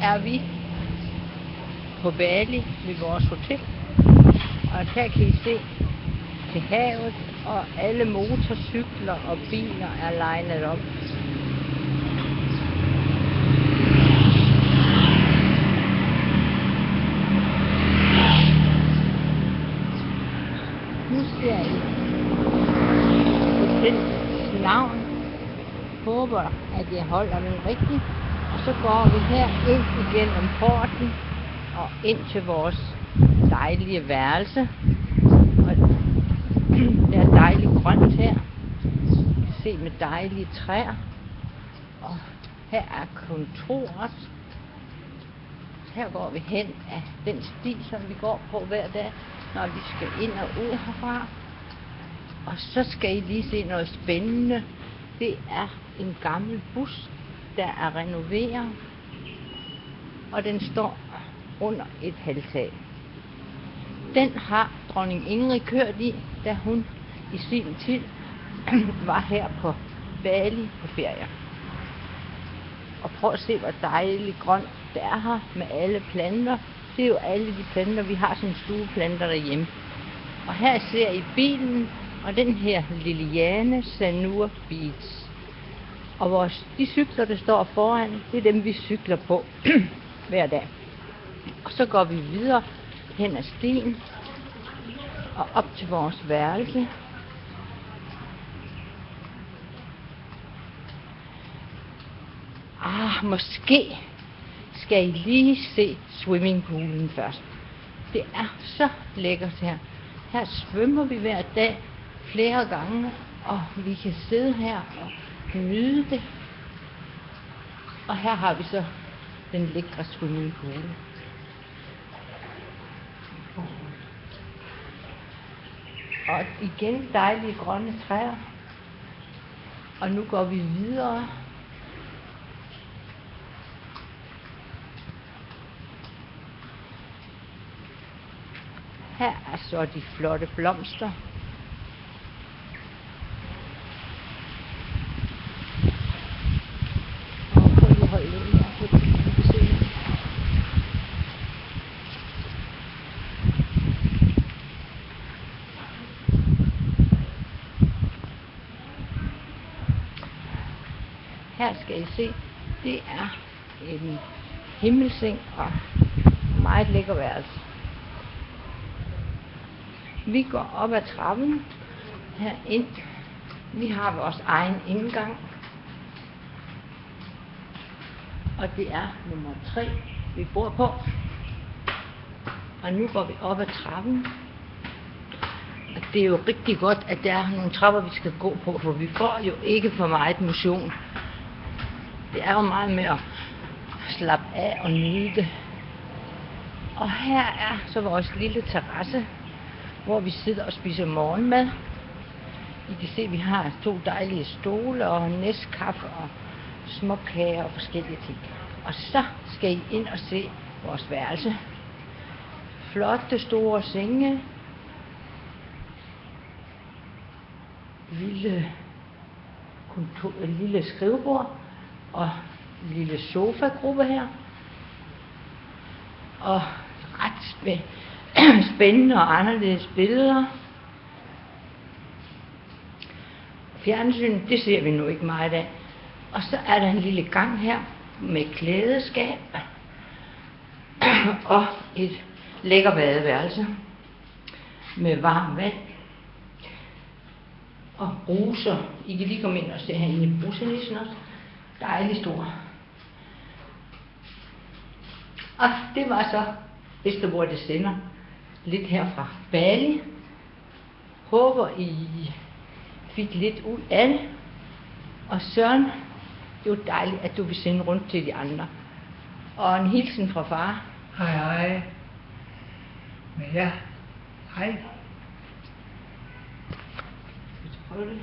er vi på Bali ved vores hotel, og her kan I se til havet, og alle motorcykler og biler er legnet op. Nu ser I hotellets navn. Håber, at jeg holder den rigtigt. Og så går vi her ind igennem porten og ind til vores dejlige værelse. Og det er dejligt grønt her. I kan se med dejlige træer. Og her er kontoret. Her går vi hen af den sti, som vi går på hver dag, når vi skal ind og ud herfra. Og så skal I lige se noget spændende. Det er en gammel bus, der er renoveret, og den står under et halvtag. Den har dronning Ingrid kørt i, da hun i sin tid var her på Bali på ferie. Og prøv at se, hvor dejligt grønt det er her med alle planter. Det er jo alle de planter, vi har som stueplanter derhjemme. Og her ser I bilen, og den her Liliane Sanur Beats. Og de cykler, der står foran, det er dem, vi cykler på hver dag. Og så går vi videre hen ad stien og op til vores værelse. Måske skal I lige se swimmingpoolen først. Det er så lækkert her. Her svømmer vi hver dag flere gange, og vi kan sidde her og nyde det. Og her har vi så den lækre swimmingpool. Og igen dejlige grønne træer. Og nu går vi videre. Her er så de flotte blomster. Her skal I se, det er en himmelseng og meget lækker værelse. Vi går op ad trappen herind. Vi har vores egen indgang. Og det er nummer 3, vi bor på. Og nu går vi op ad trappen. Og det er jo rigtig godt, at der er nogle trapper, vi skal gå på, for vi får jo ikke for meget motion. Det er jo meget med at slappe af og nyde det. Og her er så vores lille terrasse, hvor vi sidder og spiser morgenmad. I kan se, at vi har 2 dejlige stole og næstkaffe og småkager og forskellige ting. Og så skal I ind og se vores værelse. Flotte store senge. Lille skrivebord og lille sofagruppe her. Og ret spændende og anderledes billeder. Fjernsyn, det ser vi nu ikke meget af. Og så er der en lille gang her med klædeskab og et lækker badeværelse med varmt vand og bruser. I kan lige komme ind og se herinde i brusenissen også. Dejlig stor. Og det var så Vesterborg, det sender lidt her fra Bali. Håber I fik lidt ud af det. Og Søren, det er jo dejligt, at du vil sende rundt til de andre. Og en hilsen fra far. Hej hej. Ja, hej. Skal vi prøve det?